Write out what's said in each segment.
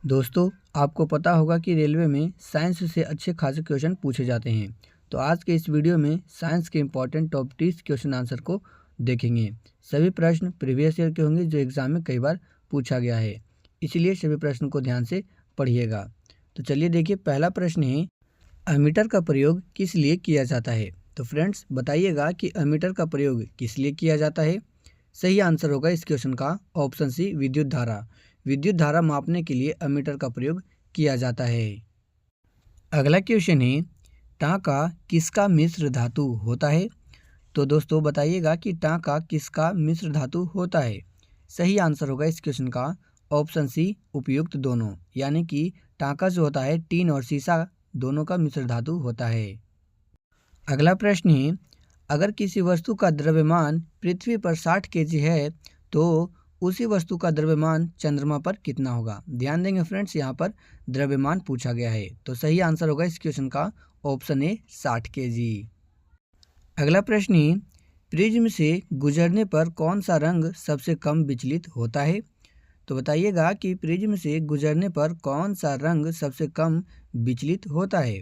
दोस्तों, आपको पता होगा कि रेलवे में साइंस से अच्छे खासे क्वेश्चन पूछे जाते हैं। तो आज के इस वीडियो में साइंस के इम्पॉर्टेंट टॉप 30 क्वेश्चन आंसर को देखेंगे। सभी प्रश्न प्रीवियस ईयर के होंगे जो एग्जाम में कई बार पूछा गया है, इसलिए सभी प्रश्न को ध्यान से पढ़िएगा। तो चलिए देखिए, पहला प्रश्न है, अमीटर का प्रयोग किस लिए किया जाता है। तो फ्रेंड्स बताइएगा कि अमीटर का प्रयोग किस लिए किया जाता है। सही आंसर होगा इस क्वेश्चन का ऑप्शन सी, विद्युत धारा। विद्युत धारा मापने के लिए अमीटर का प्रयोग किया जाता है। अगला क्वेश्चन है, टांका किसका मिश्र धातु होता है। तो दोस्तों बताइएगा कि टांका किसका मिश्र धातु होता है। सही आंसर होगा इस क्वेश्चन का ऑप्शन सी, उपयुक्त दोनों। यानी कि टांका जो होता है टीन और सीसा दोनों का मिश्र धातु होता है। अगला प्रश्न है, अगर किसी वस्तु का द्रव्यमान पृथ्वी पर 60 केजी है तो उसी वस्तु का द्रव्यमान चंद्रमा पर कितना होगा। ध्यान देंगे फ्रेंड्स, यहाँ पर द्रव्यमान पूछा गया है। तो सही आंसर होगा इस क्वेश्चन का ऑप्शन ए, 60 केजी। अगला प्रश्न है, प्रिज्म से गुजरने पर कौन सा रंग सबसे कम विचलित होता है। तो बताइएगा कि प्रिज्म से गुजरने पर कौन सा रंग सबसे कम विचलित होता है।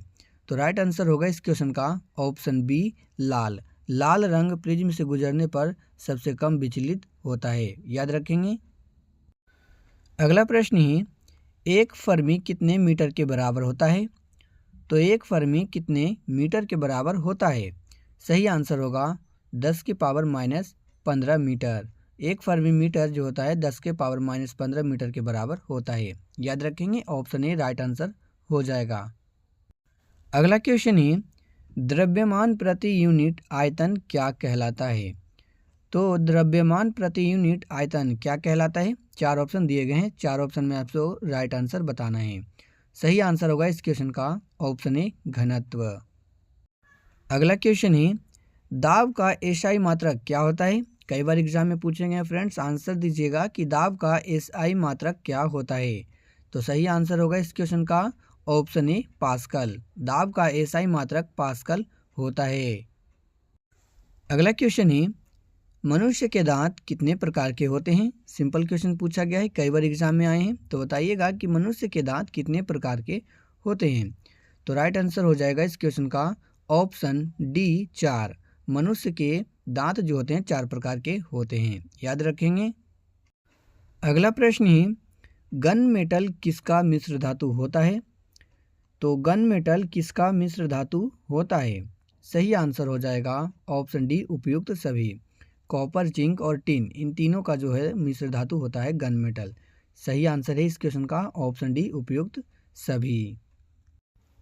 तो राइट आंसर होगा इस क्वेश्चन का ऑप्शन बी, लाल। लाल रंग प्रिज्म से गुजरने पर सबसे कम विचलित होता है, याद रखेंगे। अगला प्रश्न है, एक फर्मी कितने मीटर के बराबर होता है। तो एक फर्मी कितने मीटर के बराबर होता है। सही आंसर होगा 10 की पावर -15 मीटर। एक फर्मी मीटर जो होता है 10 के पावर -15 मीटर के बराबर होता है, याद रखेंगे। ऑप्शन ए राइट आंसर हो जाएगा। अगला क्वेश्चन है, द्रव्यमान प्रति यूनिट आयतन क्या कहलाता है। तो द्रव्यमान प्रति यूनिट आयतन क्या कहलाता है। 4 ऑप्शन दिए गए हैं, 4 ऑप्शन में आपको राइट आंसर बताना है। सही आंसर होगा इस क्वेश्चन का ऑप्शन ए, घनत्व। अगला क्वेश्चन है, दाब का एसआई मात्रक क्या होता है। कई बार एग्जाम में पूछेंगे फ्रेंड्स, आंसर दीजिएगा कि दाब का एसआई मात्रक क्या होता है। तो सही आंसर होगा इस क्वेश्चन का ऑप्शन ए, पास्कल। दाब का एसआई मात्रक पास्कल होता है। अगला क्वेश्चन है, मनुष्य के दांत कितने प्रकार के होते हैं। सिंपल क्वेश्चन पूछा गया है, कई बार एग्जाम में आए हैं। तो बताइएगा कि मनुष्य के दांत कितने प्रकार के होते हैं। तो राइट आंसर हो जाएगा इस क्वेश्चन का ऑप्शन डी, 4। मनुष्य के दांत जो होते हैं 4 प्रकार के होते हैं, याद रखेंगे। अगला प्रश्न है, गन मेटल किसका मिश्र धातु होता है। तो गन मेटल किसका मिश्र धातु होता है। सही आंसर हो जाएगा ऑप्शन डी, उपयुक्त सभी। कॉपर, जिंक और टिन, इन तीनों का जो है मिश्र धातु होता है गन मेटल। सही आंसर है इस क्वेश्चन का ऑप्शन डी, उपयुक्त सभी।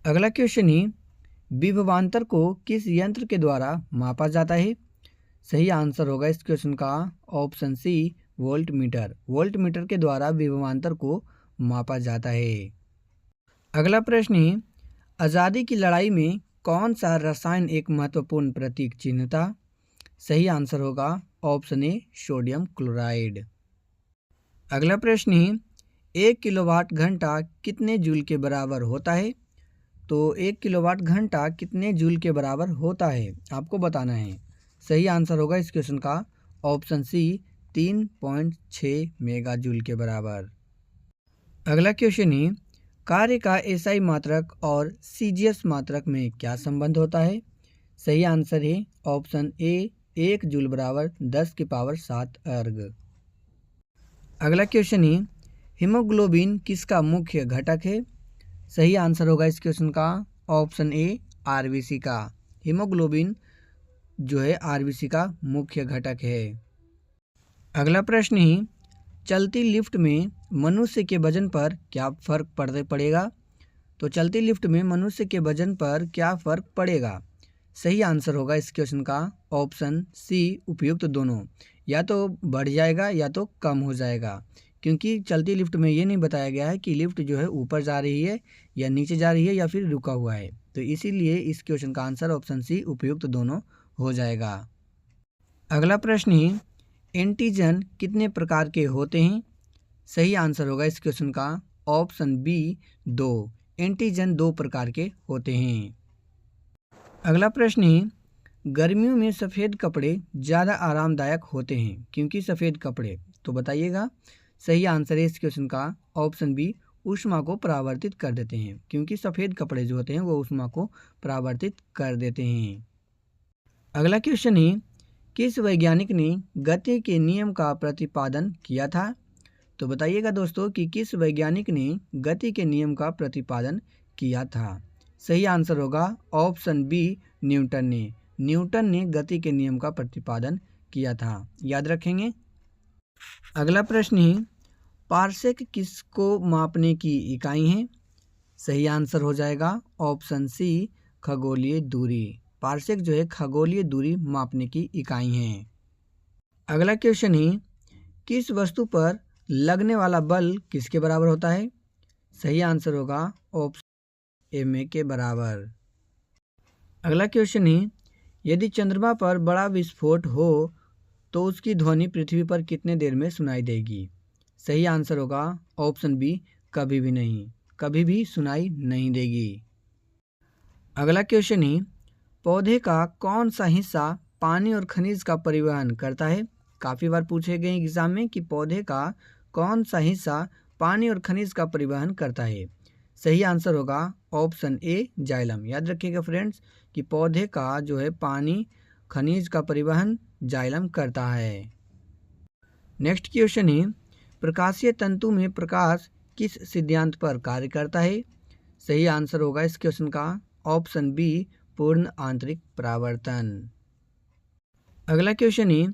अगला क्वेश्चन है, विभवांतर को किस यंत्र के द्वारा मापा जाता है। सही आंसर होगा इस क्वेश्चन का option C, volt meter. Volt meter के द्वारा विभवांतर को मापा जाता है। अगला प्रश्न है, आज़ादी की लड़ाई में कौन सा रसायन एक महत्वपूर्ण प्रतीक चिन्ह था। सही आंसर होगा ऑप्शन ए, सोडियम क्लोराइड। अगला प्रश्न है, 1 किलोवाट घंटा कितने जूल के बराबर होता है। तो 1 किलोवाट घंटा कितने जूल के बराबर होता है, आपको बताना है। सही आंसर होगा इस क्वेश्चन का ऑप्शन सी, 3.6 मेगा जूल के बराबर। अगला क्वेश्चन है, कार्य का एसआई मात्रक और सीजीएस मात्रक में क्या संबंध होता है। सही आंसर है ऑप्शन ए, 1 जूल बराबर 10 की पावर 7 अर्ग। अगला क्वेश्चन है, हीमोग्लोबिन किसका मुख्य घटक है। सही आंसर होगा इस क्वेश्चन का ऑप्शन ए, आरबीसी का। हीमोग्लोबिन जो है आरबीसी का मुख्य घटक है। अगला प्रश्न है, चलती लिफ्ट में मनुष्य के वजन पर क्या फर्क पड़ेगा। तो चलती लिफ्ट में मनुष्य के वजन पर क्या फर्क पड़ेगा। सही आंसर होगा इस क्वेश्चन का ऑप्शन सी, उपयुक्त दोनों। या तो बढ़ जाएगा या तो कम हो जाएगा, क्योंकि चलती लिफ्ट में ये नहीं बताया गया है कि लिफ्ट जो है ऊपर जा रही है या नीचे जा रही है या फिर रुका हुआ है। तो इसीलिए इस क्वेश्चन का आंसर ऑप्शन सी, उपयुक्त दोनों हो जाएगा। अगला प्रश्न है, एंटीजन कितने प्रकार के होते हैं। सही आंसर होगा इस क्वेश्चन का ऑप्शन बी, 2। एंटीजन 2 प्रकार के होते हैं। अगला प्रश्न है, गर्मियों में सफ़ेद कपड़े ज़्यादा आरामदायक होते हैं, क्योंकि सफ़ेद कपड़े। तो बताइएगा। सही आंसर है इस क्वेश्चन का ऑप्शन बी, ऊष्मा को परावर्तित कर देते हैं, क्योंकि सफ़ेद कपड़े जो होते हैं वो ऊष्मा को परावर्तित कर देते हैं। अगला क्वेश्चन है, किस वैज्ञानिक ने गति के नियम का प्रतिपादन किया था? तो बताइएगा दोस्तों कि किस वैज्ञानिक ने गति के नियम का प्रतिपादन किया था? सही आंसर होगा ऑप्शन बी, न्यूटन ने गति के नियम का प्रतिपादन किया था, याद रखेंगे। अगला प्रश्न है, पार्सेक किसको मापने की इकाई है? सही आंसर हो जाएगा ऑप्शन सी, खगोलीय दूरी। पार्सेक जो है खगोलीय दूरी मापने की इकाई है। अगला क्वेश्चन है, किस वस्तु पर लगने वाला बल किसके बराबर होता है? सही आंसर होगा ऑप्शन एम ए के बराबर। अगला क्वेश्चन है, यदि चंद्रमा पर बड़ा विस्फोट हो तो उसकी ध्वनि पृथ्वी पर कितने देर में सुनाई देगी? सही आंसर होगा ऑप्शन बी, कभी भी नहीं, कभी भी सुनाई नहीं देगी। अगला क्वेश्चन है, पौधे का कौन सा हिस्सा पानी और खनिज का परिवहन करता है? काफ़ी बार पूछे गए एग्जाम में कि पौधे का कौन सा हिस्सा पानी और खनिज का परिवहन करता है? सही आंसर होगा ऑप्शन ए, जाइलम। याद रखिएगा फ्रेंड्स कि पौधे का जो है पानी खनिज का परिवहन जाइलम करता है। नेक्स्ट क्वेश्चन है, प्रकाशीय तंतु में प्रकाश किस सिद्धांत पर कार्य करता है? सही आंसर होगा इस क्वेश्चन का ऑप्शन बी, पूर्ण आंतरिक परावर्तन। अगला क्वेश्चन है,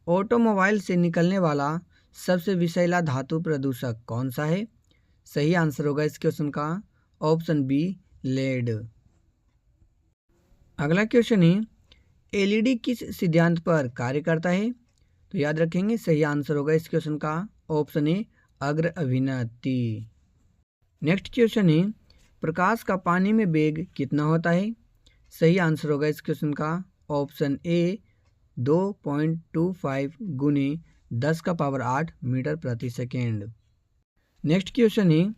ऑटोमोबाइल से निकलने वाला सबसे विषैला धातु प्रदूषक कौन सा है? सही आंसर होगा इस क्वेश्चन का ऑप्शन बी, लेड। अगला क्वेश्चन है, एलईडी किस सिद्धांत पर कार्य करता है? तो याद रखेंगे सही आंसर होगा इस क्वेश्चन का ऑप्शन ए, अग्र अभिनति। नेक्स्ट क्वेश्चन है, प्रकाश का पानी में वेग कितना होता है? सही आंसर होगा इस क्वेश्चन का ऑप्शन ए, 2.25 गुने 10⁸ मीटर प्रति सेकेंड। नेक्स्ट क्वेश्चन है,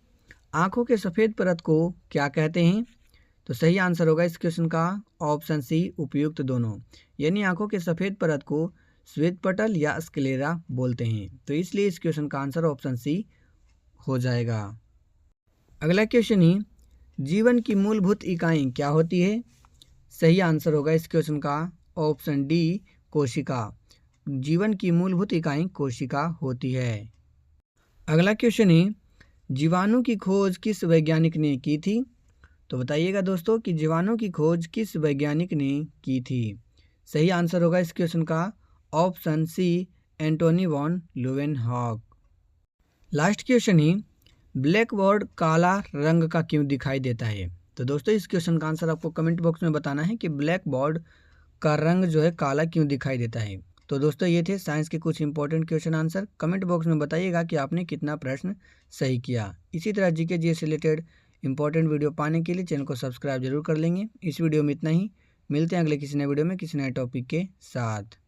आँखों के सफ़ेद परत को क्या कहते हैं? तो सही आंसर होगा इस क्वेश्चन का ऑप्शन सी, उपयुक्त दोनों। यानी आँखों के सफ़ेद परत को श्वेत पटल या स्क्लेरा बोलते हैं, तो इसलिए इस क्वेश्चन का आंसर ऑप्शन सी हो जाएगा। अगला क्वेश्चन है, जीवन की मूलभूत इकाई क्या होती है? सही आंसर होगा इस क्वेश्चन का ऑप्शन डी, कोशिका। जीवन की मूलभूत इकाई कोशिका होती है। अगला क्वेश्चन है, जीवाणु की खोज किस वैज्ञानिक ने की थी? तो बताइएगा दोस्तों कि जीवाणु की खोज किस वैज्ञानिक ने की थी? सही आंसर होगा इस क्वेश्चन का option C, Antonie van Leeuwenhoek. Last question है, ब्लैक बोर्ड काला रंग का क्यों दिखाई देता है? तो दोस्तों इस क्वेश्चन का आंसर आपको कमेंट बॉक्स में बताना है कि ब्लैक बोर्ड का रंग जो है काला क्यों दिखाई देता है। तो दोस्तों ये थे साइंस के कुछ important question answer. Comment box में बताइएगा कि आपने कितना प्रश्न सही किया। इसी तरह जीके जीएस से रिलेटेड इंपॉर्टेंट वीडियो पाने के लिए चैनल को सब्सक्राइब जरूर कर लेंगे। इस वीडियो में इतना ही, मिलते हैं अगले किसी नए वीडियो में किसी नए टॉपिक के साथ।